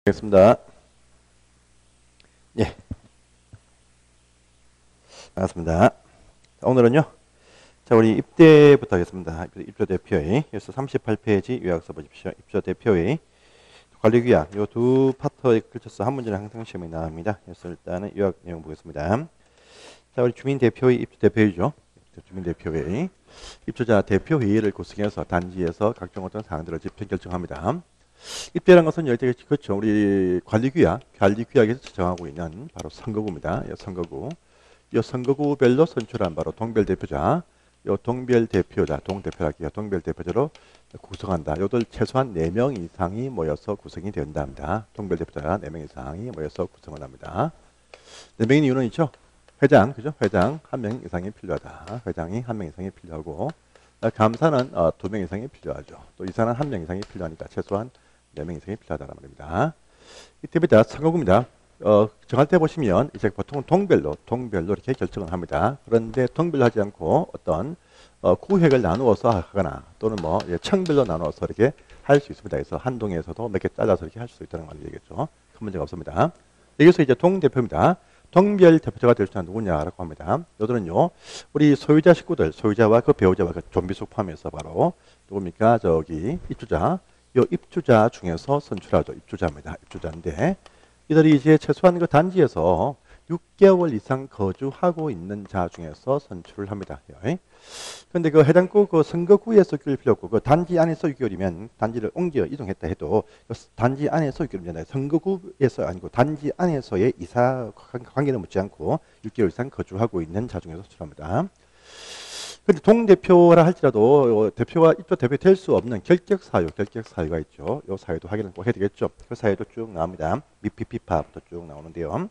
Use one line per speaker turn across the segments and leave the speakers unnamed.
알겠습니다. 예, 반갑습니다. 자, 오늘은요, 자, 우리 입대부터 하겠습니다. 입조 대표회의. 그래서 38페이지 요약서 보십시오. 입조 대표회의. 관리규약, 요 두 파트에 걸쳐서 한 문제는 항상 시험에 나옵니다. 그래서 일단은 요약 내용 보겠습니다. 자, 우리 주민 대표회의, 입조 대표회의죠. 주민 대표회의. 입조자 대표회의를 구성해서 단지에서 각종 어떤 사항들을 집행 결정합니다. 입대라는 것은 여기 그렇죠. 우리 관리규약에서 정하고 있는 바로 선거구입니다. 이 선거구. 이 선거구별로 선출한 바로 동별 대표자. 이 동별 대표자, 동대표랄게요. 동별 대표자로 구성한다. 요들 최소한 4명 이상이 모여서 구성이 된답니다. 동별 대표자 4명 이상이 모여서 구성을 합니다. 4명인 이유는 있죠. 회장, 그죠? 회장 1명 이상이 필요하다. 회장이 1명 이상이 필요하고, 감사는 2명 이상이 필요하죠. 또 이사는 1명 이상이 필요하니까 최소한 4명 이상이 필요하다는 말입니다. 이때부터 선거구입니다. 정할 때 보시면 이제 보통 동별로 이렇게 결정을 합니다. 그런데 동별로 하지 않고 어떤 구획을 나누어서 하거나 또는 뭐 청별로 나누어서 이렇게 할 수 있습니다. 그래서 한 동에서도 몇 개 잘라서 이렇게 할 수 있다는 걸 얘기겠죠. 큰 문제가 없습니다. 여기서 이제 동대표입니다. 동별 대표자가 될 수는 누구냐라고 합니다. 이들은요, 우리 소유자 식구들, 소유자와 그 배우자와 그 좀비속 포함해서 바로 누굽니까? 저기 입주자. 이 입주자 중에서 선출하죠. 입주자입니다. 입주자인데 이들이 이제 최소한 그 단지에서 6개월 이상 거주하고 있는 자 중에서 선출을 합니다. 그런데 그 해당구 그 선거구에서 6개월 필요 없고 그 단지 안에서 6개월이면 단지를 옮겨 이동했다 해도 그 단지 안에서 6개월이잖아요. 선거구에서 아니고 단지 안에서의 이사 관계는 묻지 않고 6개월 이상 거주하고 있는 자 중에서 선출합니다. 근데 동대표라 할지라도 대표가 입조 대표 될 수 없는 결격 사유가 있죠. 이 사유도 확인을 꼭 해야 되겠죠. 그 사유도 쭉 나옵니다. 미피피파부터 쭉 나오는데요.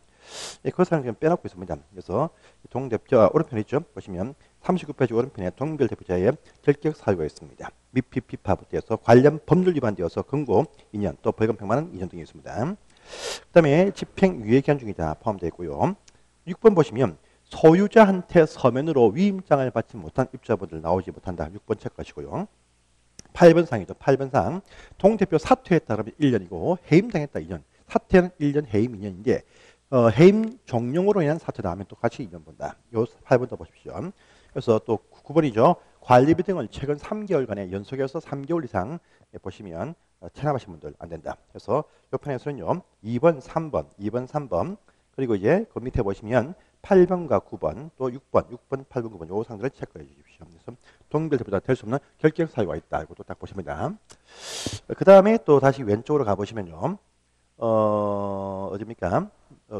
그 사유는 그냥 빼놓고 있습니다. 그래서 동대표 오른편에 있죠. 보시면 39페이지 오른편에 동별 대표자의 결격 사유가 있습니다. 미피피파부터 해서 관련 법률 위반되어서 금고 2년 또 벌금 100만 원 2년 등이 있습니다. 그 다음에 집행유예 기한 중이다 포함되어 있고요. 6번 보시면 소유자한테 서면으로 위임장을 받지 못한 입주자분들 나오지 못한다. 6번 체크하시고요. 8번 상이죠. 8번 상. 동대표 사퇴했다 그러면 1년이고 해임당했다 2년. 사퇴는 1년, 해임 2년인데 해임 종용으로 인한 사퇴다 하면 똑같이 2년 본다. 요 8번 더 보십시오. 그래서 또 9번이죠. 관리비 등을 최근 3개월간에 연속해서 3개월 이상 보시면 체납하신 분들 안 된다. 그래서 요 편에서는요. 2번, 3번 그리고 이제 그 밑에 보시면 8번과 9번, 또 6번, 8번, 9번 요 상들을 체크해 주십시오. 그래서 동별 대표자 될 수 없는 결격 사유가 있다. 이것도 딱 보십니다. 그 다음에 또 다시 왼쪽으로 가보시면요. 어디입니까?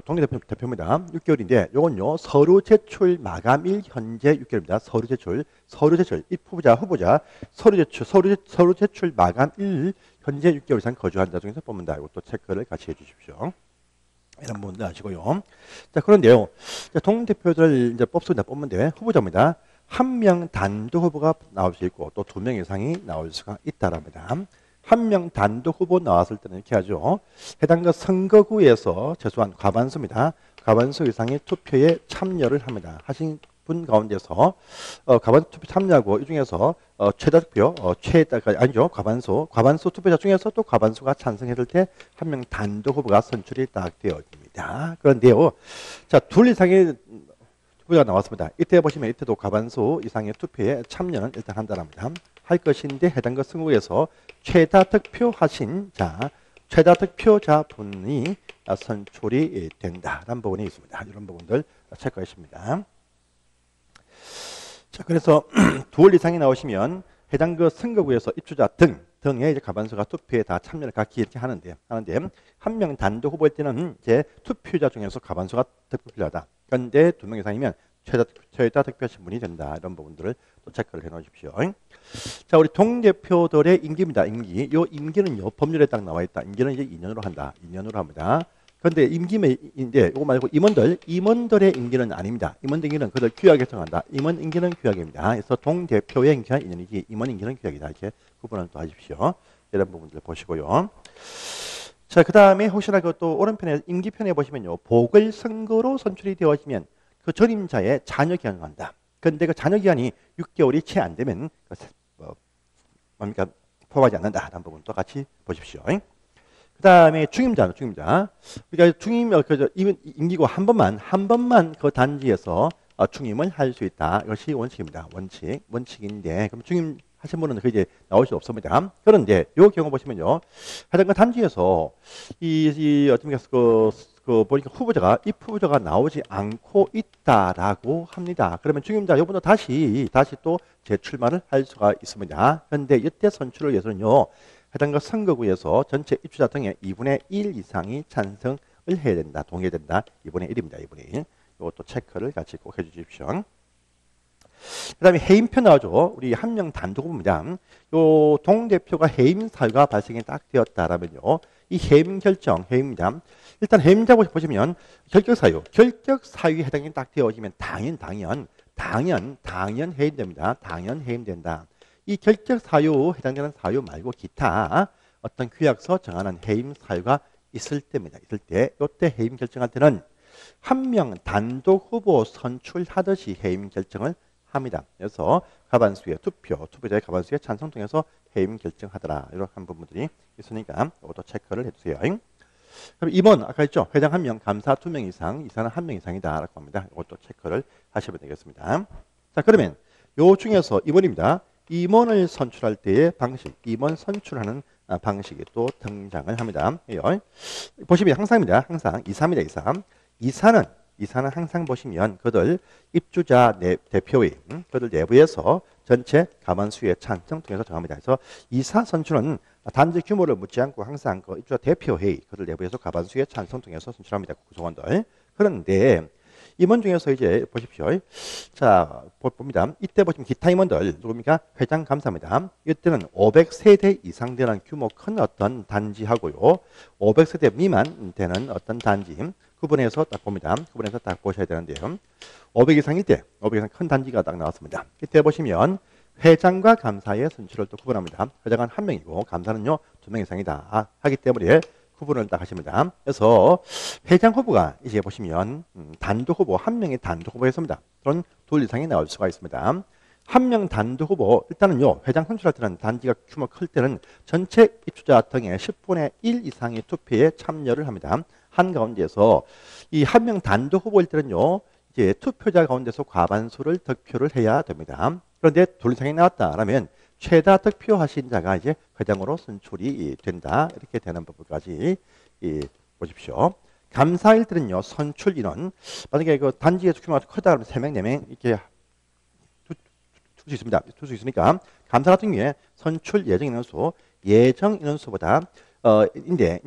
동별 대표입니다. 6개월인데 요건요. 서류 제출 마감일 현재 6개월입니다. 서류 제출 후보자 서류 제출 마감일 현재 6개월 이상 거주한 자 중에서 뽑는다. 이것도 체크를 같이 해 주십시오. 이런 부분들 아시고요. 자, 그런데요. 동대표들 이제 뽑는데 후보자입니다. 1명 단독 후보가 나올 수 있고 또 2명 이상이 나올 수가 있다랍니다. 1명 단독 후보 나왔을 때는 이렇게 하죠. 해당 그 선거구에서 최소한 과반수입니다. 과반수 이상의 투표에 참여를 합니다. 하신 분 가운데서 과반수 투표 참여하고 이 중에서 최다 득표, 과반수 투표자 중에서 또 과반수가 찬성했을 때 1명 단독 후보가 선출이 딱 되어집니다. 그런데요, 자, 2 이상의 후보가 나왔습니다. 이때 보시면 이때도 과반수 이상의 투표에 참여는 일단 한다랍니다. 할 것인데 해당 그 선거에서 최다 득표자 분이 선출이 된다라는 부분이 있습니다. 이런 부분들 체크하십니다. 자, 그래서 2월 이상이 나오시면 해당 그 선거구에서 입주자 등의 이제 과반수가 투표에 다 참여를 갖기 이렇게 하는데 1명 단독 후보일 때는 이제 투표자 중에서 과반수가 득표 필요하다. 그런데 2명 이상이면 최다 득표하신 분이 된다. 이런 부분들을 또 체크를 해 놓으십시오. 자, 우리 동대표들의 임기입니다. 임기. 요 임기는요, 법률에 딱 나와 있다. 임기는 이제 2년으로 한다. 2년으로 합니다. 그런데 임기인데 이거 말고 임원들의 임기는 아닙니다. 임원들 임기는 그들 규약에 정한다. 임원 임기는 규약입니다. 그래서 동대표의 임기는 2년이지 임원 임기는 규약이다. 이렇게 구분을 또 하십시오. 이런 부분들 보시고요. 자, 그 다음에 혹시나 또 오른편에 임기편에 보시면요, 보궐선거로 선출이 되어지면 그 전임자의 잔여 기한을 한다. 그런데 그 잔여 기한이 6개월이 채 안 되면 뭡니까 포함하지 않는다라는 부분도 같이 보십시오. 그 다음에 중임자. 그러니까 임기고 한 번만 그 단지에서 중임을 할 수 있다. 이것이 원칙입니다. 원칙인데, 그럼 중임 하신 분은 그 이제 나올 수 없습니다. 그런데 이 경우 보시면요, 해당 그 단지에서 어떻게 보니까 후보자가 나오지 않고 있다라고 합니다. 그러면 중임자 요분도 다시 또 재출마를 할 수가 있습니다. 그런데 이때 선출을 위해서는요, 해당 그 선거구에서 전체 입주자 등의 2분의 1 이상이 찬성을 해야 된다. 동의해야 된다. 2분의 1입니다. 2분의 1. 이것도 체크를 같이 꼭 해주십시오. 그 다음에 해임표 나오죠. 우리 한 명 단독 후보입니다. 요 동대표가 해임 사유가 발생이 딱 되었다라면요, 이 해임 결정입니다. 일단 해임자 보시면 결격 사유에 해당이 딱 되어지면 당연 해임됩니다. 당연 해임된다. 이 결격 사유 해당되는 사유 말고 기타 어떤 규약서 정하는 해임 사유가 있을 때입니다. 이때 해임 결정할 때는 한 명 단독 후보 선출하듯이 해임 결정을 합니다. 그래서 과반수의 투표자의 과반수의 찬성 통해서 해임 결정하더라. 이런 부분들이 있으니까 이것도 체크를 해주세요. 그럼 2번 아까 했죠. 회장 1명, 감사 2명 이상, 이사는 1명 이상이다 라고 합니다. 이것도 체크를 하시면 되겠습니다. 자, 그러면 요 중에서 2번입니다. 임원을 선출할 때의 방식, 임원 선출하는 방식이 또 등장을 합니다. 보시면 항상입니다. 항상 이사입니다. 이사는 항상 보시면 그들 입주자 대표의 그들 내부에서 전체 과반수의 찬성 통해서 정합니다. 그래서 이사 선출은 단지 규모를 묻지 않고 항상 그 입주자 대표회의 그들 내부에서 과반수의 찬성 통해서 선출합니다. 구성원들. 그런데 임원 중에서 이제 보십시오. 자, 봅니다. 이때 보시면 기타 임원들 누굽니까? 회장, 감사입니다. 이때는 500세대 이상 되는 규모 큰 어떤 단지하고요, 500세대 미만 되는 어떤 단지 구분해서 딱 봅니다. 구분해서 딱 보셔야 되는데요. 500 이상일 때, 500 이상 큰 단지가 딱 나왔습니다. 이때 보시면 회장과 감사의 선출을 또 구분합니다. 회장은 1명이고 감사는요 2명 이상이다 하기 때문에 구분을 딱 하십니다. 그래서 회장 후보가 이제 보시면 단독 후보, 1명이 단독 후보였습니다. 그런 2 이상이 나올 수가 있습니다. 1명 단독 후보, 일단은요, 회장 선출할 때는 단지가 규모 클 때는 전체 입주자 등의 10분의 1 이상의 투표에 참여를 합니다. 한가운데에서 이 1명 단독 후보일 때는요, 이제 투표자 가운데서 과반수를 득표를 해야 됩니다. 그런데 2 이상이 나왔다라면 최다 득표하신 자가 이제 회장으로 선출이 된다. 이렇게 되는 부분까지 보십시오. 감사일 때는요, 선출 인원, 만약에 그 단지의 규모가 크다 그러면 3명, 4명 이렇게 둘 수 있습니다. 둘 수 있으니까 감사 같은 경우에 선출 예정 인원수보다 인데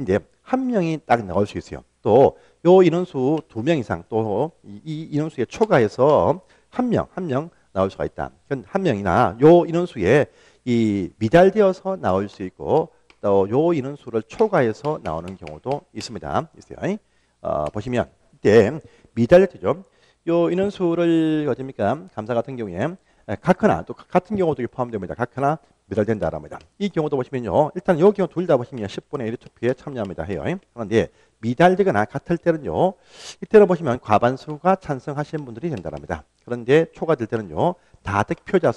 1명이 딱 나올 수 있어요. 또 요 인원수 2명 이상, 또 이 인원수에 초과해서 한 명 나올 수가 있다. 그건 1명이나 요 인원수에 이 미달되어서 나올 수 있고, 또 요 인원수를 초과해서 나오는 경우도 있습니다. 있어요. 보시면 이때 미달되죠. 요 인원수를 어딥니까? 감사 같은 경우에 각하나 또 같은 경우도 포함됩니다. 각하나 미달된다라고 합니다. 이 경우도 보시면요, 일단 요 경우 둘 다 보시면 10분의 1 투표에 참여합니다 해요. 그런데 미달되거나 같을 때는요, 이때는 보시면 과반수가 찬성하시는 분들이 된다랍니다. 그런데 초과될 때는요, 다득표자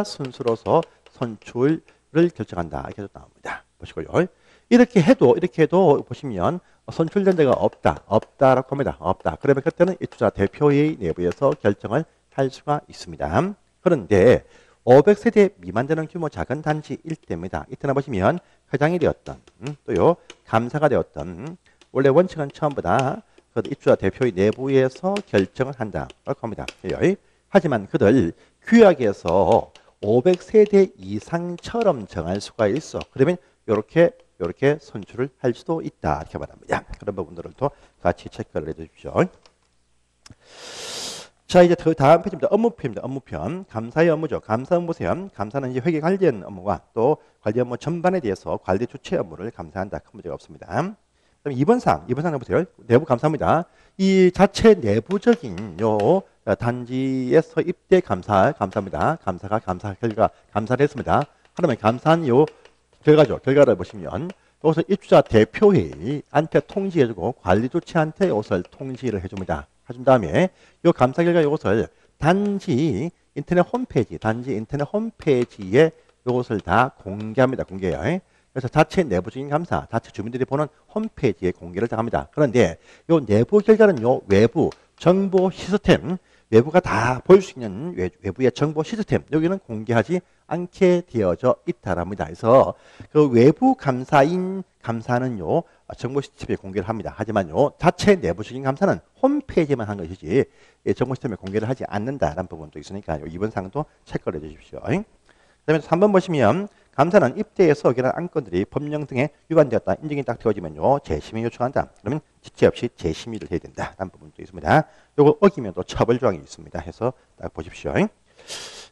순수로서 선출을 결정한다 이렇게 나옵니다. 보시고요. 이렇게 해도 보시면 선출된 데가 없다라고 합니다. 없다. 그러면 그때는 입주자 대표회의 내부에서 결정을 할 수가 있습니다. 그런데 500세대 미만 되는 규모 작은 단지일 때입니다. 이때나 보시면 회장이 되었던 또요 감사가 되었던 원래 원칙은 처음보다 그 입주자 대표의 내부에서 결정을 한다라고 합니다. 하지만 그들 규약에서 500세대 이상처럼 정할 수가 있어. 그러면 이렇게 선출을 할 수도 있다 이렇게 말합니다. 그런 부분들을 또 같이 체크를 해주십시오. 자, 이제 그 다음 페이지입니다. 업무표입니다. 업무편. 감사의 업무죠. 감사 업무 보세요. 감사는 이제 회계 관련 업무와 또 관리 업무 전반에 대해서 관리 주체 업무를 감사한다. 큰 문제가 없습니다. 그다음에 2번 사항 보세요. 내부 감사입니다. 이 자체 내부적인 요 단지에서 입대 감사입니다. 감사가 감사 결과 감사를 했습니다. 그러면 감사한 요 결과를 보시면 여기서 입주자 대표회의한테 통지해주고 관리 주체한테 이것을 통지를 해줍니다. 해준 다음에 이 감사 결과 이것을 단지 인터넷 홈페이지에 이것을 다 공개합니다. 공개해요. 그래서 자체 내부적인 감사, 자체 주민들이 보는 홈페이지에 공개를 합니다. 그런데 요 내부 결과는요, 외부 정보 시스템, 외부가 다 볼 수 있는 외부의 정보 시스템, 여기는 공개하지 않게 되어져 있다랍니다. 그래서 그 외부 감사인 감사는요, 정보 시스템에 공개를 합니다. 하지만요, 자체 내부적인 감사는 홈페이지에만 한 것이지 정보 시스템에 공개를 하지 않는다라는 부분도 있으니까 이번 사항도 체크를 해주십시오. 그다음에 3번 보시면 감사는 입대에서 의결한 안건들이 법령 등에 위반되었다 인정이 딱 되어지면요, 재심의 요청한다. 그러면 지체 없이 재심의를 해야 된다라는 부분도 있습니다. 요거 어기면 또 처벌 조항이 있습니다. 해서 딱 보십시오.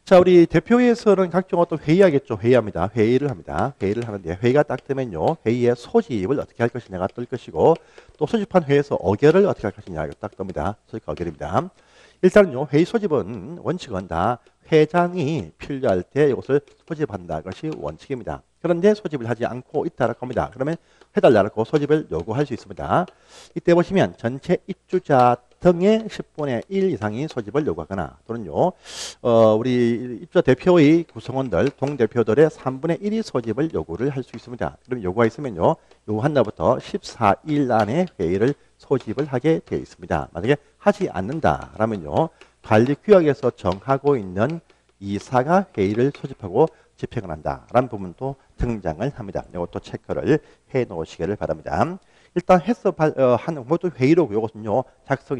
자, 우리 대표회에서는 각종 어떤 회의하겠죠. 회의합니다. 회의를 합니다. 회의를 하는데 회의가 딱 되면요, 회의의 소집을 어떻게 할 것이냐가 뜰 것이고, 또 소집한 회의에서 의결을 어떻게 할 것이냐가 딱 뜹니다. 소집과 의결입니다. 일단은요, 회의 소집은 원칙은 다 회장이 필요할 때 이것을 소집한다. 것이 원칙입니다. 그런데 소집을 하지 않고 있다라고 합니다. 그러면 해달라고 소집을 요구할 수 있습니다. 이때 보시면 전체 입주자 등의 10분의 1 이상이 소집을 요구하거나, 또는요, 우리 입주자 대표의 구성원들, 동대표들의 3분의 1이 소집을 요구를 할 수 있습니다. 그럼 요구가 있으면요, 요구한 날부터 14일 안에 회의를 소집을 하게 되어 있습니다. 만약에 하지 않는다라면요, 관리규약에서 정하고 있는 이사가 회의를 소집하고 집행을 한다라는 부분도 등장을 합니다. 이것도 체크를 해 놓으시기를 바랍니다. 일단 해서 하는 모두 회의로 이것은요,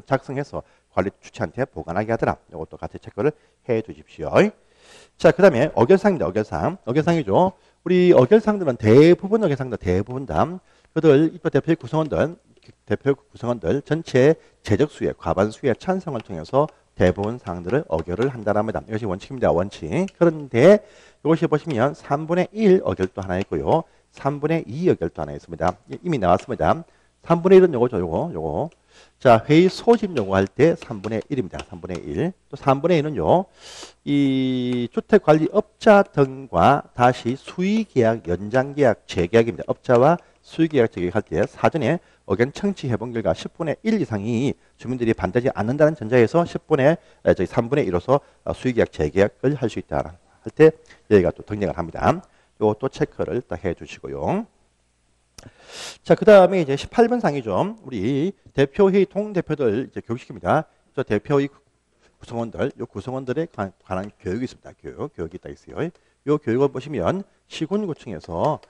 작성해서 관리 주체한테 보관하게 하더라. 이것도 같이 체크를 해 두십시오. 자, 그 다음에 어결사항입니다. 어결사항이죠. 우리 어결사항들은 대부분 다 그들 입주 대표 구성원들 전체 재적수의 과반수의 찬성을 통해서 대부분 사항들을 어결을 한다랍니다. 이것이 원칙입니다. 원칙. 그런데 이것이 보시면 3분의 1 어결도 하나 있고요, 3분의 2 어결도 하나 있습니다. 이미 나왔습니다. 3분의 1은 요거죠. 요거. 자, 회의 소집 요구할 때 3분의 1입니다. 3분의 1. 또 3분의 1은요, 이 주택관리업자 등과 다시 수의계약, 연장계약, 재계약입니다. 업자와 수의계약, 재계약할 때 사전에 의견 청취 해본 결과 10분의 1 이상이 주민들이 반대하지 않는다는 전제에서 3분의 1로서 수의계약, 재계약을 할 수 있다 할 때 여기가 또 등장을 합니다. 이것도 체크를 딱 해주시고요. 자, 그 다음에 이제 18번 상이죠. 우리 대표회의 동대표들 이제 교육시킵니다. 저 대표의 구성원들, 요 구성원들에 관한 교육이 있습니다. 교육이 딱 있어요. 요 교육을 보시면 시군구청에서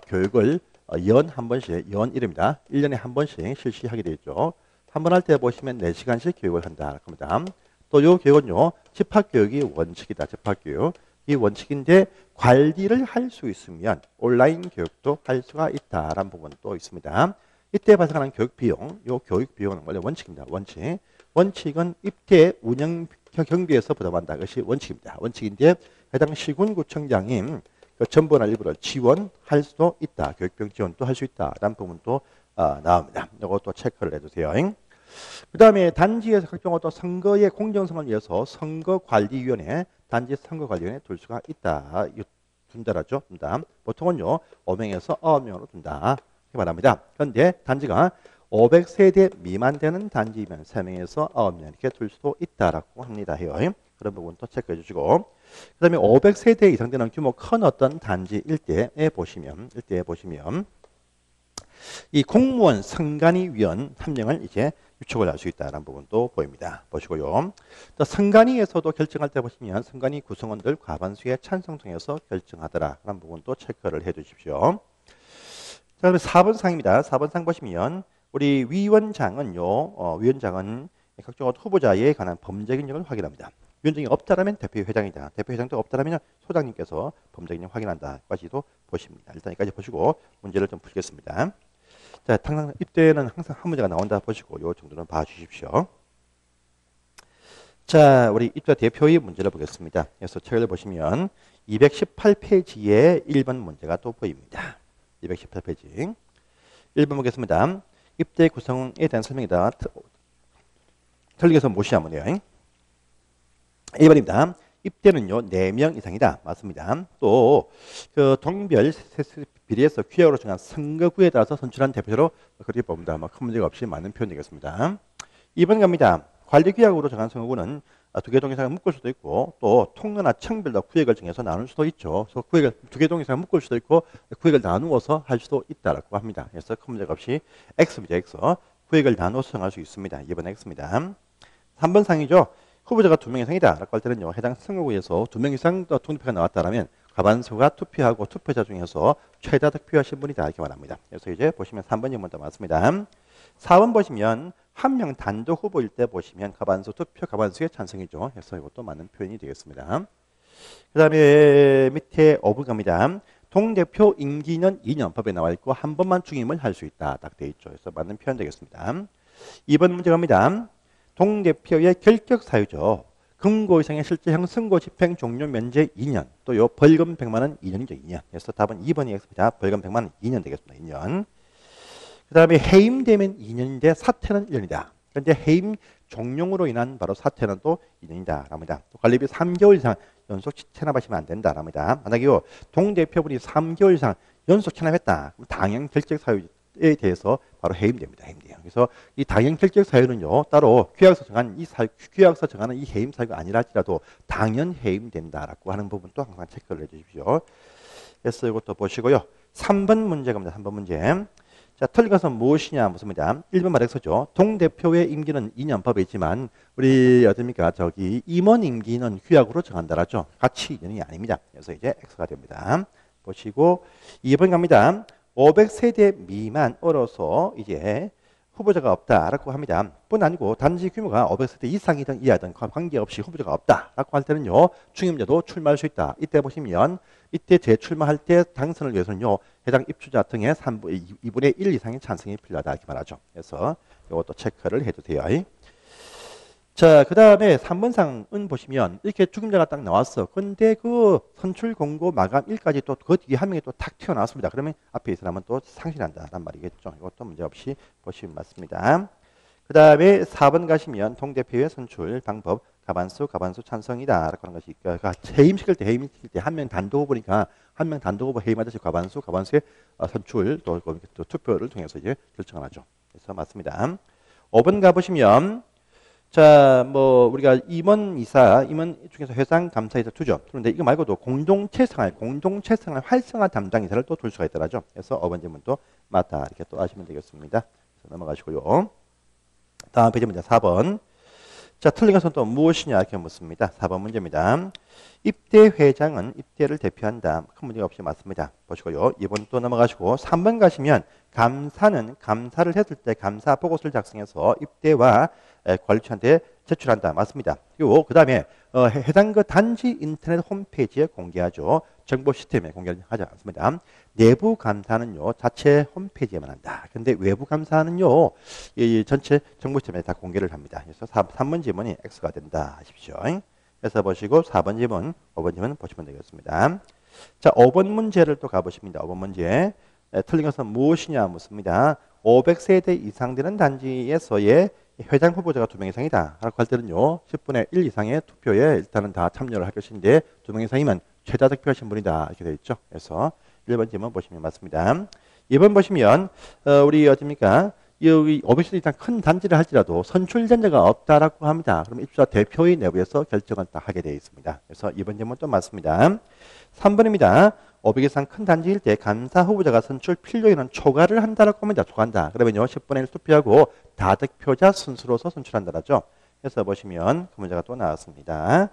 교육을 연 한 번씩, 연 1입니다. 1년에 한 번씩 실시하게 되어 있죠. 한 번 할 때 보시면 4시간씩 교육을 한다 합니다. 또 요 교육은요, 집합교육이 원칙이다. 집합교육. 이 원칙인데 관리를 할 수 있으면 온라인 교육도 할 수가 있다라는 부분도 있습니다. 이때 발생하는 교육 비용, 요 교육 비용은 원래 원칙입니다. 원칙은 입대 운영 경비에서 부담한다. 것이 원칙입니다. 원칙인데 해당 시군구청장이 전부나 일부를 지원할 수도 있다. 교육비용 지원도 할 수 있다라는 부분도 나옵니다. 이것도 체크를 해주세요. 그 다음에 단지에서 각종 어떤 선거의 공정성을 위해서 선거관리위원회, 단지 선거관리위원회 둘 수가 있다. 둔다라죠. 둔다. 보통은요, 5명에서 9명으로 둔다. 이렇게 말합니다. 그런데 단지가 500세대 미만 되는 단지이면 3명에서 9명 이렇게 둘 수도 있다라고 합니다. 해요. 그런 부분도 체크해 주시고, 그 다음에 500세대 이상 되는 규모 큰 어떤 단지일 때에 보시면 이 공무원 선관위위원 한 명을 이제 유촉을 할 수 있다는 부분도 보입니다. 보시고요. 또 선관위에서도 결정할 때 보시면 선관위 구성원들 과반수의 찬성 통해서 결정하더라라는 부분도 체크를 해 주십시오. 자, 그럼 4번 상입니다. 4번 상 보시면 우리 위원장은요, 위원장은 각종 후보자에 관한 범죄 경력을 확인합니다. 위원장이 없다라면 대표회장이다. 대표회장도 없다라면 소장님께서 범죄 경력 확인한다까지도 보십니다. 일단 여기까지 보시고 문제를 좀 풀겠습니다. 자, 항상 이때는 항상 한 문제가 나온다 보시고 요 정도는 봐주십시오. 자, 우리 입자 대표의 문제를 보겠습니다. 그래서 책을 보시면 218페이지에 1번 문제가 또 보입니다. 218페이지 1번 보겠습니다. 입대 구성에 대한 설명이다. 틀리게서 무시하면요. 1번입니다. 입대는요 4명 이상이다. 맞습니다. 또 그 동별 비례해서 규약으로 정한 선거구에 따라서 선출한 대표로 그렇게 봅니다. 큰 문제가 없이 맞는 표현이겠습니다. 2번 갑니다. 관리규약으로 정한 선거구는 두 개 동의상을 묶을 수도 있고 또 통로나 청별로 구역을 정해서 나눌 수도 있죠. 그래서 구역을 두 개 동의상을 묶을 수도 있고 구역을 나누어서 할 수도 있다라고 합니다. 그래서 큰 문제가 없이 X입니다. X. 구역을 나누어서 정할 수 있습니다. 2번 X입니다. 3번 상이죠. 후보자가 2명 이상이다 라고 할 때는요. 해당 선거구에서 2명 이상 더 독립표가 나왔다라면 과반수가 투표하고 투표자 중에서 최다 득표하신 분이다 이렇게 말합니다. 그래서 이제 보시면 3번이 먼저 맞습니다. 4번 보시면 한 명 단독 후보일 때 보시면 과반수 투표 과반수의 찬성이죠. 그래서 이것도 맞는 표현이 되겠습니다. 그 다음에 밑에 5번 갑니다. 동대표 임기는 2년 법에 나와 있고 한 번만 중임을 할 수 있다. 딱 돼 있죠. 그래서 맞는 표현 되겠습니다. 2번 문제 갑니다. 동대표의 결격 사유죠. 금고 이상의 실제형 선고 집행 종료 면제 2년. 또 요 벌금 100만 원 2년이죠. 2년. 그래서 답은 2번이겠습니다. 벌금 100만 원 2년 되겠습니다. 2년. 그 다음에 해임되면 2년인데 사퇴는 1년이다. 그런데 해임 종용으로 인한 바로 사퇴는 또 2년이다. 랍니다. 또 관리비 3개월 이상 연속 체납하시면 안 된다. 랍니다. 만약에요, 동대표분이 3개월 이상 연속 체납했다. 그럼 당연 결격 사유에 대해서 바로 해임됩니다. 해임돼요. 그래서 이 당연 결격 사유는요, 따로 규약서 정한 이 사유, 규약서 정하는 이 해임 사유가 아니라 할지라도 당연 해임된다라고 하는 부분도 항상 체크를 해주십시오. 그래서 이것도 보시고요. 3번 문제 갑니다. 3번 문제. 자, 틀린 것은 무엇이냐 묻습니다. 1번 말엑서죠. 동대표의 임기는 2년 법에 있지만 우리 어딥니까? 저기 임원 임기는 규약으로 정한다라죠. 같이 2년이 아닙니다. 그래서 이제 X가 됩니다. 보시고 2번 갑니다. 500세대 미만으로서 이제 후보자가 없다라고 합니다. 뿐 아니고 단지 규모가 500세대 이상이든 이하든 관계없이 후보자가 없다라고 할 때는요. 중임자도 출마할 수 있다. 이때 보시면 이때 재출마할 때 당선을 위해서는요. 해당 입주자 등의 2분의 1 이상의 찬성이 필요하다 이렇게 말하죠. 그래서 이것도 체크를 해도 돼요. 자, 그 다음에 3번상은 보시면 이렇게 죽임자가 딱 나왔어. 근데 그 선출 공고 마감일까지 또 그 뒤에 한 명이 또 탁 튀어나왔습니다. 그러면 앞에 이 사람은 또 상실한다란 말이겠죠. 이것도 문제없이 보시면 맞습니다. 그 다음에 4번 가시면 동대표의 선출 방법 과반수 찬성이다 라고 하는 것이 그러니까 해임시킬 때 한 명 단독 후보니까 한 명 단독 후보 해임하듯이 과반수의 선출 또 투표를 통해서 이제 결정을 하죠. 그래서 맞습니다. 5번 가보시면 자, 뭐 우리가 임원 중에서 회장, 감사이사 두죠. 그런데 이거 말고도 공동체 생활 활성화 담당이사를 또 둘 수가 있더라죠. 그래서 5번 질문도 맞다 이렇게 또 아시면 되겠습니다. 넘어가시고요. 다음 페이지입니다. 4번. 자, 틀린 것은 또 무엇이냐 이렇게 묻습니다. 4번 문제입니다. 입대 회장은 입대를 대표한다. 큰 문제가 없이 맞습니다. 보시고요. 2번 또 넘어가시고 3번 가시면 감사는 감사를 했을 때 감사 보고서를 작성해서 입대와 관리처한테 제출한다. 맞습니다. 그리고 그 다음에 해당 그 단지 인터넷 홈페이지에 공개하죠. 정보 시스템에 공개하지 않습니다. 내부 감사는요. 자체 홈페이지에만 한다. 근데 외부 감사는요. 이 전체 정보 시스템에 다 공개를 합니다. 그래서 3번 지문이 X가 된다 하십시오. 그래서 보시고 4번 지문, 5번 지문 보시면 되겠습니다. 자, 5번 문제를 또 가보십니다. 5번 문제. 틀린 것은 무엇이냐 묻습니다. 500세대 이상 되는 단지에서의 회장 후보자가 2명 이상이다 라고 할 때는요. 10분의 1 이상의 투표에 일단은 다 참여를 할 것인데 2명 이상이면 최다 득표하신 분이다 이렇게 되어 있죠. 그래서 1번 질문 보시면 맞습니다. 2번 보시면 우리 어딥니까? 여기 500세대 이상 큰 단지를 할지라도 선출전자가 없다라고 합니다. 그럼 입주자 대표의 내부에서 결정을 다 하게 되어 있습니다. 그래서 2번 질문 또 맞습니다. 3번입니다. 500 이상 큰 단지일 때 감사 후보자가 선출 필요인은 초과를 한다라고 합니다. 초과한다. 그러면요 10분의 1 투표하고 다득표자 순수로서 선출한다라죠. 그래서 보시면 그 문제가 또 나왔습니다.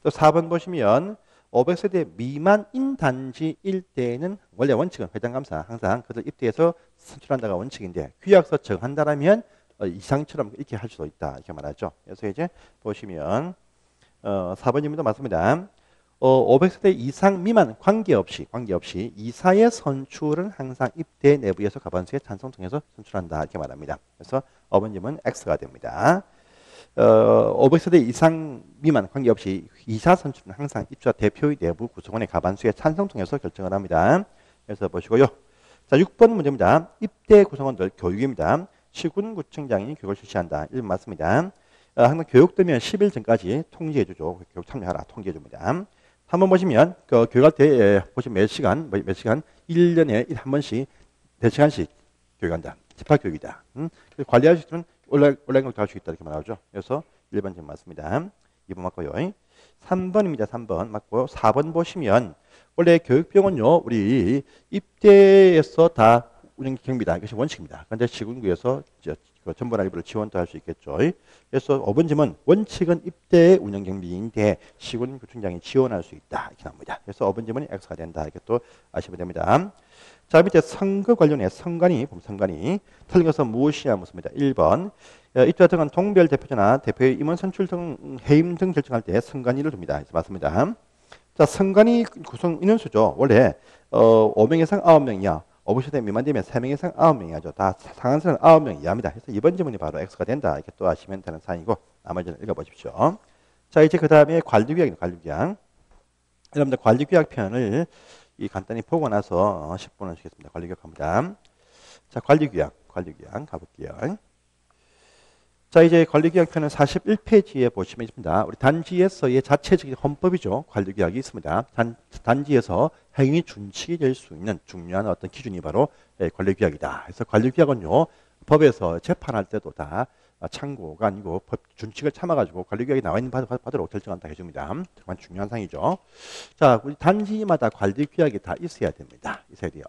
또 4번 보시면 500세대 미만인 단지일 때는 원래 원칙은 회장감사 항상 그들 입대해서 선출한다가 원칙인데 규약서 정한다라면 이상처럼 이렇게 할 수도 있다 이렇게 말하죠. 그래서 이제 보시면 4번입니다. 맞습니다. 500세대 이상 미만 관계없이 이사의 선출은 항상 입대 내부에서 과반수의 찬성 통해서 선출한다 이렇게 말합니다. 그래서 5번 질문 X가 됩니다. 500세대 이상 미만 관계없이 이사 선출은 항상 입주자 대표의 내부 구성원의 과반수의 찬성 통해서 결정을 합니다. 그래서 보시고요. 자, 6번 문제입니다. 입대 구성원들 교육입니다. 시군구청장이 교육을 실시한다. 1번 맞습니다. 항상 교육되면 10일 전까지 통지해주죠. 교육 참여하라 통지해줍니다. 한번 보시면 그 교육할 때 보시면 몇 시간 1년에 한 번씩 4시간씩 교육한다. 집합교육이다. 관리할 수 있으면 온라인 교육도 할 수 있다 이렇게 말하죠. 그래서 1번 지금 맞습니다. 2번 맞고요. 3번입니다. 3번 맞고 4번 보시면 원래 교육비용은요. 우리 입대에서 다 운영 경비다. 이것이 원칙입니다. 그런데 시군구에서 전부나 일부를 지원도 할 수 있겠죠. 그래서 5번 질문 원칙은 입대 운영 경비인데 시군구청장이 지원할 수 있다. 이렇게 나옵니다. 그래서 5번 질문이 X가 된다. 이렇게 또 아시면 됩니다. 자 밑에 선거 관련해 선관위 틀린 것은 무엇이냐 묻습니다. 1번 입대 등은 동별 대표자나 대표의 임원 선출 등 해임 등 결정할 때 선관위를 둡니다. 맞습니다. 자 선관위 구성 인원수죠. 원래 5명 이상 9명이야. 50세 미만 되면 3명 이상 9명이 하죠. 다 상한선은 9명 이하입니다. 그래서 이번 질문이 바로 X가 된다. 이렇게 또 아시면 되는 사항이고 나머지는 읽어보십시오. 자 이제 그 다음에 관리규약입니다. 관리규약. 여러분들 관리규약 편을 간단히 보고 나서 10분을 주겠습니다. 관리규약 갑니다. 자 관리규약 가볼게요. 자 이제 관리규약 편은 41페이지에 보시면 있습니다. 우리 단지에서의 자체적인 헌법이죠. 관리규약이 있습니다. 단지에서 행위 준칙이 될 수 있는 중요한 어떤 기준이 바로 관리규약이다. 그래서 관리규약은요 법에서 재판할 때도 다 참고가 아니고 법 준칙을 참아가지고 관리규약이 나와 있는 바대로 결정한다 해줍니다. 정말 중요한 사항이죠. 자 우리 단지마다 관리규약이 다 있어야 됩니다. 있어야 돼요.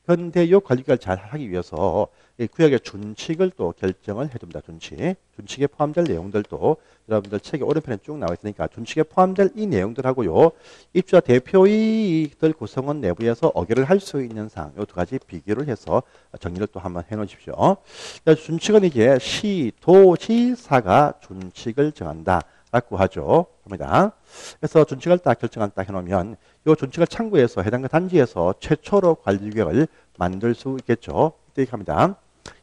그런데 이 관리규약을 잘 하기 위해서 이 구약의 준칙을 또 결정을 해줍니다. 준칙에 포함될 내용들도 여러분들 책의 오른편에 쭉 나와 있으니까 준칙에 포함될 이 내용들하고요. 입주자 대표이들 구성원 내부에서 어결을 할 수 있는 사항 이 두 가지 비교를 해서 정리를 또 한번 해놓으십시오. 준칙은 이제 시, 도, 지사가 준칙을 정한다. 라고 하죠. 봅니다. 그래서 준칙을 딱 결정을 딱 해놓으면 이 준칙을 참고해서 해당 단지에서 최초로 관리규약을 만들 수 있겠죠. 이렇게 합니다.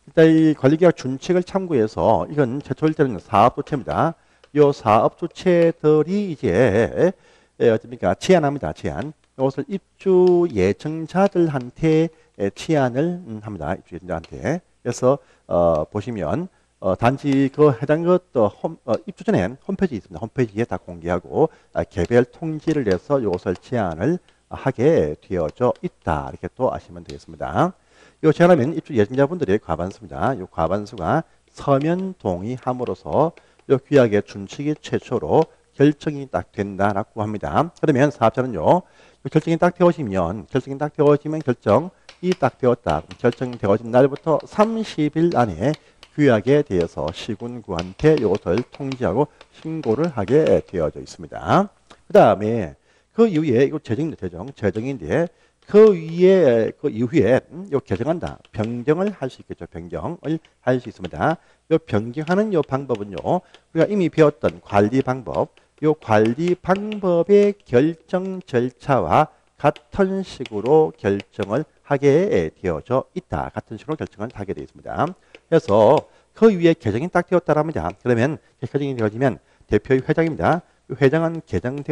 일단 이 관리규약 준칙을 참고해서 이건 최초일 때는 사업조체입니다. 이 사업조체들이 이제 어떻습니까? 제안합니다. 제안. 이것을 입주 예정자들한테 제안을 합니다. 입주 예정자한테. 그래서 보시면 단지 그 해당 것도 입주 전에 홈페이지 있습니다. 홈페이지에 다 공개하고 개별 통지를 해서 이것을 제안을 하게 되어져 있다. 이렇게 또 아시면 되겠습니다. 이 제안하면 입주 예정자분들의 과반수입니다. 이 과반수가 서면 동의함으로써 이 규약의 준칙이 최초로 결정이 딱 된다라고 합니다. 그러면 사업자는요, 결정이 딱 되어지면 결정이 딱 되었다. 결정이 되어진 날부터 30일 안에 규약에 대해서 시군구한테 이것을 통지하고 신고를 하게 되어져 있습니다. 그 다음에 그 이후에 이거 재정인데 그 이후에 요 개정한다. 변경을 할 수 있겠죠. 변경을 할 수 있습니다. 요 변경하는 요 방법은요. 우리가 이미 배웠던 관리 방법, 요 관리 방법의 결정 절차와 같은 식으로 결정을 하게 되어져 있다. 같은 식으로 결정을 하게 되어 있습니다. 그래서 그 위에 개정이 딱 되었다랍니다. 그러면 개정이 되어지면 대표의 회장입니다. 회장은 결정이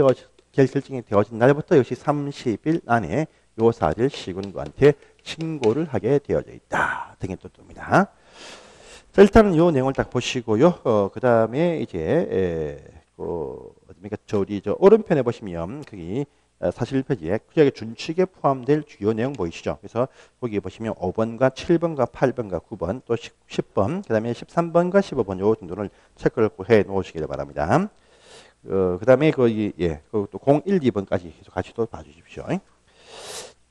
되어진 날부터 역시 30일 안에 요 사실 시군구한테 신고를 하게 되어져 있다. 등의 뜻입니다. 자, 일단은 요 내용을 딱 보시고요. 그 다음에 이제 어딥니까? 저 오른편에 보시면 거기 41페이지에 규약의 준칙에 포함될 주요 내용 보이시죠? 그래서 거기 보시면 5번과 7번과 8번과 9번 또 10번 그 다음에 13번과 15번 요 정도를 체크를 해 놓으시길 바랍니다. 그 다음에 또 0, 1, 2번까지 같이 또 봐주십시오.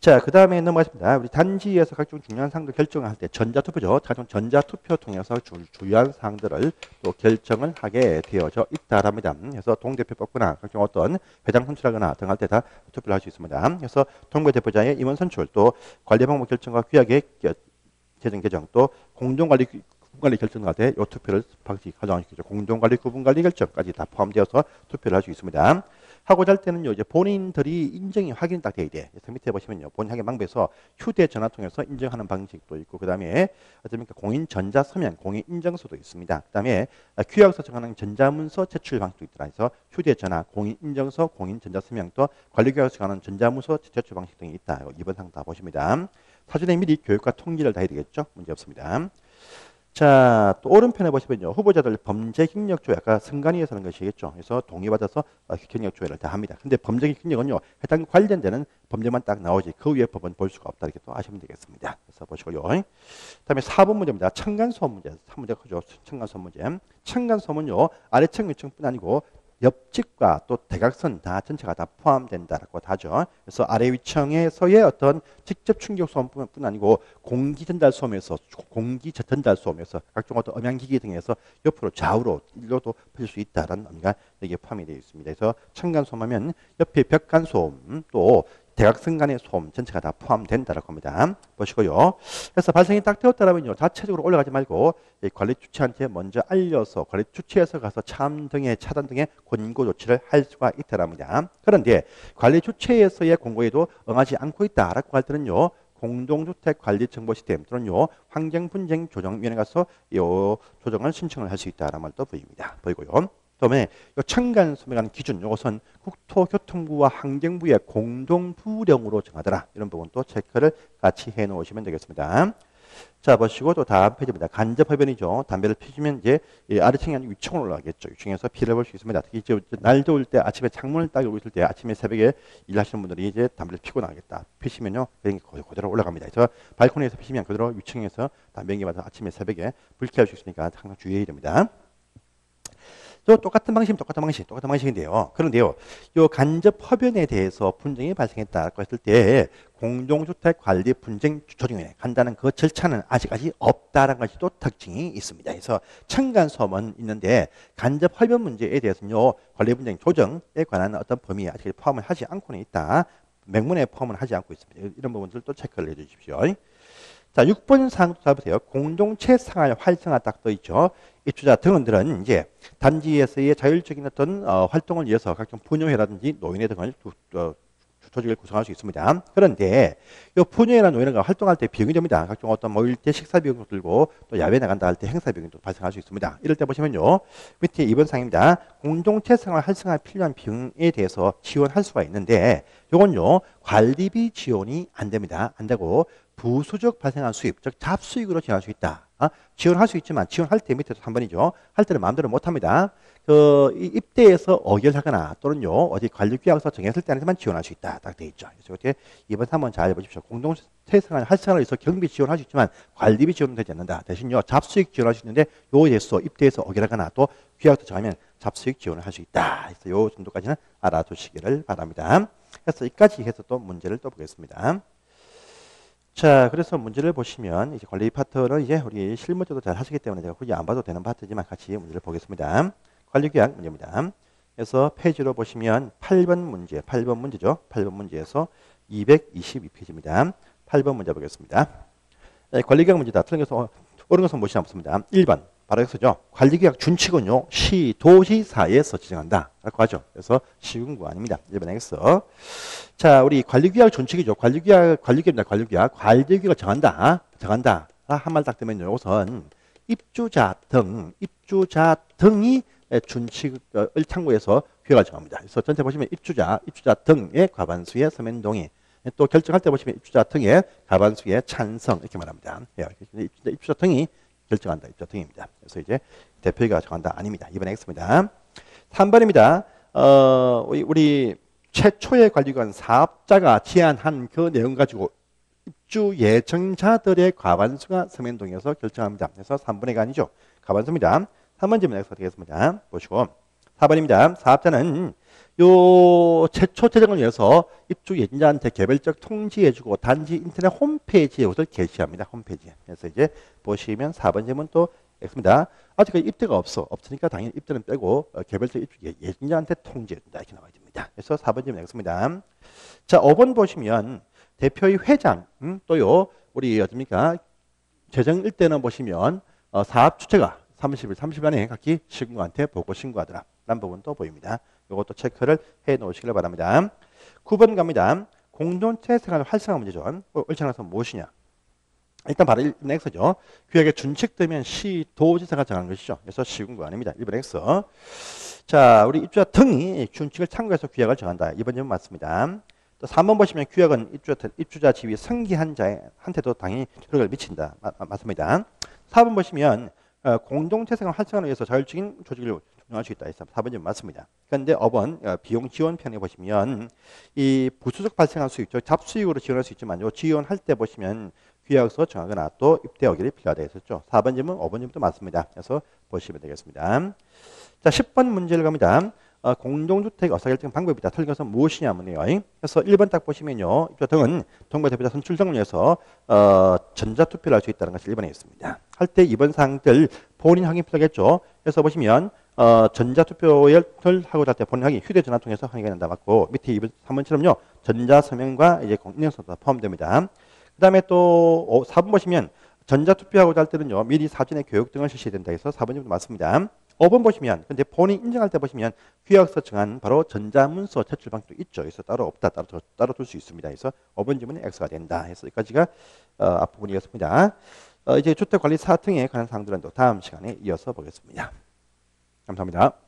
자, 그 다음에 넘어가겠습니다. 우리 단지에서 각종 중요한 사항들 결정할 때 전자투표죠. 각종 전자투표 통해서 주요한 사항들을 또 결정을 하게 되어져 있다랍니다. 그래서 동대표 뽑거나 각종 어떤 회장 선출하거나 등 할 때 다 투표를 할 수 있습니다. 그래서 동부대표자의 임원 선출 또 관리 방법 결정과 규약의 개정 또 공동관리 구분관리 결정할 때 이 투표를 방식 가정하시죠. 공동관리 구분관리 결정까지 다 포함되어서 투표를 할 수 있습니다. 하고자 할 때는요, 이제 본인들이 인정이 확인 딱 돼야 돼. 그래서 밑에 보시면요, 본인 확인 방법에서 휴대전화 통해서 인정하는 방식도 있고, 그 다음에 어떻습니까? 공인전자서면, 공인인증서도 있습니다. 그 다음에 규약서 정하는 전자문서 제출 방식도 있더라. 그래서 휴대전화, 공인인증서, 공인전자서면 또 관리규약서 정하는 전자문서 제출 방식 등이 있다. 이번 사항 다 보십니다. 사전에 미리 교육과 통지를 다 해야 되겠죠? 문제 없습니다. 자, 또 오른편에 보시면요. 후보자들 범죄 경력 조회, 아까 선관위에서 하는 것이겠죠. 그래서 동의받아서 경력 조회를 다 합니다. 근데 범죄 경력은요. 해당 관련되는 범죄만 딱 나오지 그 위에 법은 볼 수가 없다. 이렇게 또 아시면 되겠습니다. 그래서 보시고요. 다음에 4번 문제입니다. 층간소음 문제. 3문제 크죠. 층간소음 문제. 층간소음은요. 아래층, 위층뿐 아니고 옆집과 또 대각선 다 전체가 다 포함된다라고 하죠. 그래서 아래 위층에서의 어떤 직접 충격 소음뿐 아니고 공기 전달 소음에서 각종 어떤 음향기기 등에서 옆으로 좌우로 일로도 퍼질 수 있다라는 의미가 여기에 포함이 되어 있습니다. 그래서 층간 소음하면 옆에 벽간 소음 또 대각선 간의 소음 전체가 다 포함된다라고 합니다. 보시고요. 그래서 발생이 딱 되었다면요. 자체적으로 올라가지 말고 관리 주체한테 먼저 알려서 관리 주체에서 가서 차단 등의 권고 조치를 할 수가 있다랍니다. 그런데 관리 주체에서의 권고에도 응하지 않고 있다라고 할 때는요. 공동주택 관리 정보 시스템 또는요 환경 분쟁 조정위원회 가서 요 조정을 신청을 할 수 있다라는 말도 보이고요. 그다음에 층간 소음에 관한 기준 이것은 국토교통부와 환경부의 공동 부령으로 정하더라. 이런 부분도 체크를 같이 해 놓으시면 되겠습니다. 자, 보시고 또 다음 페이지입니다. 간접 흡연이죠. 담배를 피우면 이제 아래층이 아니고 위층으로 올라가겠죠. 위층에서 피를 볼 수 있습니다. 특히 이제 날 더울 때 아침에 창문을 딱 열고 있을 때 아침에 새벽에 일하시는 분들이 이제 담배를 피고 나가겠다. 피시면요. 그대로 올라갑니다. 그래서 발코니에서 피시면 그대로 위층에서 담배 연기 맞아 아침에 새벽에 불쾌할 수 있으니까 항상 주의해야 됩니다. 또 똑같은 방식인데요. 그런데요, 이 간접 흡연에 대해서 분쟁이 발생했다고 했을 때 공동주택 관리 분쟁 조정위원회 간다는 그 절차는 아직까지 없다라는 것이 또 특징이 있습니다. 그래서 층간소음은 있는데 간접 흡연 문제에 대해서는요, 관리 분쟁 조정에 관한 어떤 범위에 아직 포함을 하지 않고는 있다. 명문에 포함을 하지 않고 있습니다. 이런 부분들도 체크를 해주십시오. 자, 6번 사항도 잘 보세요. 공동체 생활 활성화 딱 떠 있죠. 입주자 등원들은 이제 단지에서의 자율적인 어떤 활동을 위해서 각종 분녀회라든지 노인회 등을 조직을 구성할 수 있습니다. 그런데 이 분녀회나 노인회가 활동할 때 비용이 됩니다. 각종 어떤 모일 때 식사 비용도 들고 또 야외 나간다 할 때 행사 비용도 발생할 수 있습니다. 이럴 때 보시면요. 밑에 2번 사항입니다. 공동체 생활 활성화에 필요한 비용에 대해서 지원할 수가 있는데 이건요. 관리비 지원이 안 됩니다. 안 되고 부수적 발생한 수입, 즉 잡수익으로 지원할 수 있다. 지원할 수 있지만 지원할 때 밑에서 3번이죠. 할 때는 마음대로 못합니다. 입대에서 의결하거나 또는요 어디 관리규약서 정했을 때만 지원할 수 있다. 딱 되어 있죠. 그래서 이렇게 2번, 3번 잘 보십시오. 공동체생활 활성화를 위해서 경비 지원할 수 있지만 관리비 지원은 되지 않는다. 대신요 잡수익 지원할 수 있는데 요에 대해서 입대에서 의결하거나 또 규약서 정하면 잡수익 지원을 할 수 있다. 그래서 요 정도까지는 알아두시기를 바랍니다. 그래서 여기까지 해서 또 문제를 또 보겠습니다. 자, 그래서 문제를 보시면 이제 관리 파트는 이제 우리 실무제도 잘 하시기 때문에 제가 굳이 안 봐도 되는 파트지만 같이 문제를 보겠습니다. 관리규약 문제입니다. 그래서 페이지로 보시면 8번 문제죠. 8번 문제에서 222페이지입니다. 8번 문제 보겠습니다. 네, 관리규약 문제다. 틀린 것은 옳은 것은 무엇이 없습니다. 1번 바로 X죠. 관리규약 준칙은요. 시, 도시사에서 지정한다. 라고 하죠. 그래서 시군구 아닙니다. 1번 X. 자, 우리 관리규약 준칙이죠. 관리규약입니다. 관리규약을 정한다. 한 말 딱 되면요. 우선 입주자 등이 준칙을 참고해서 규약을 정합니다. 그래서 전체 보시면 입주자 등의 과반수의 서면 동의. 또 결정할 때 보시면 입주자 등의 과반수의 찬성 이렇게 말합니다. 입주자 등이 결정한다. 입주자 등입니다. 그래서 이제 대표가 정한다. 아닙니다. 2번 X입니다. 3번입니다. 우리 최초의 관리관 사업자가 제안한 그 내용 가지고 입주 예정자들의 과반수가 서면 동의해서 결정합니다. 그래서 3번의가 아니죠. 과반수입니다. 3번 질문 X가 되겠습니다. 보시고 4번입니다. 사업자는 요 최초 재정을 위해서 입주 예정자한테 개별적 통지해주고 단지 인터넷 홈페이지에 이것을 게시합니다. 홈페이지에. 그래서 이제 보시면 4번 질문 또 X입니다. 아직까지 입대가 없으니까 당연히 입대는 빼고 개별적 입주 예정자한테 통지해준다. 이렇게 나와야 됩니다. 그래서 4번 질문 X입니다. 자, 5번 보시면 대표의 회장 또요 우리 어딥니까 재정일 때는 보시면 사업 주체가 30일 안에 각기 시군구한테 보고 신고하더라. 라는 부분도 보입니다. 이것도 체크를 해 놓으시길 바랍니다. 9번 갑니다. 공동체 생활 활성화 문제죠. 옳지 않아서 무엇이냐? 일단 바로 1번 X죠. 규약에 준칙되면 시, 도지사가 정한 것이죠. 그래서 시군구 아닙니다. 1번 X. 자, 우리 입주자 등이 준칙을 참고해서 규약을 정한다. 2번 질문 맞습니다. 또 3번 보시면 규약은 입주자 지위 승기한 자한테도 당연히 효력을 미친다. 맞습니다. 4번 보시면 공동재생을 활성화하기 위해서 자율적인 조직을 운영할 수 있다 해서 4번이 맞습니다. 그런데 5번 비용 지원편에 보시면 이 부수적 발생할 수 있죠. 잡수익으로 지원할 수 있지만 요 지원할 때 보시면 규약서 정하거나 또 입대하기를 필요하다 했었죠. 4번 질문, 5번 질문도 맞습니다. 그래서 보시면 되겠습니다. 자, 10번 문제를 갑니다. 공동주택 의사결정 방법이다. 틀린 것은 무엇이냐면요. 그래서 1번 딱 보시면요. 입자 등은 정부 대표자 선출 등을 위해서 전자투표를 할 수 있다는 것을 1번에 있습니다. 할 때 2번 사항들 본인 확인 필요하겠죠. 그래서 보시면 전자투표를 하고자 할 때 본인 확인 휴대전화 통해서 확인이 된다 맞고 밑에 2번, 3번처럼요. 전자서명과 이제 인증서가 포함됩니다. 그 다음에 또 4번 보시면 전자투표하고자 할 때는요. 미리 사전에 교육 등을 실시해야 된다 해서 4번이 맞습니다. 5번 보시면 근데 본인 인증할 때 보시면 규약서 정한 바로 전자문서 제출 방식도 있죠. 그래서 따로 없다. 따로 둘 수 있습니다. 그래서 5번 질문은 X가 된다. 해서 여기까지가 앞부분이었습니다. 이제 주택관리 사등에 관한 사항들은 또 다음 시간에 이어서 보겠습니다. 감사합니다.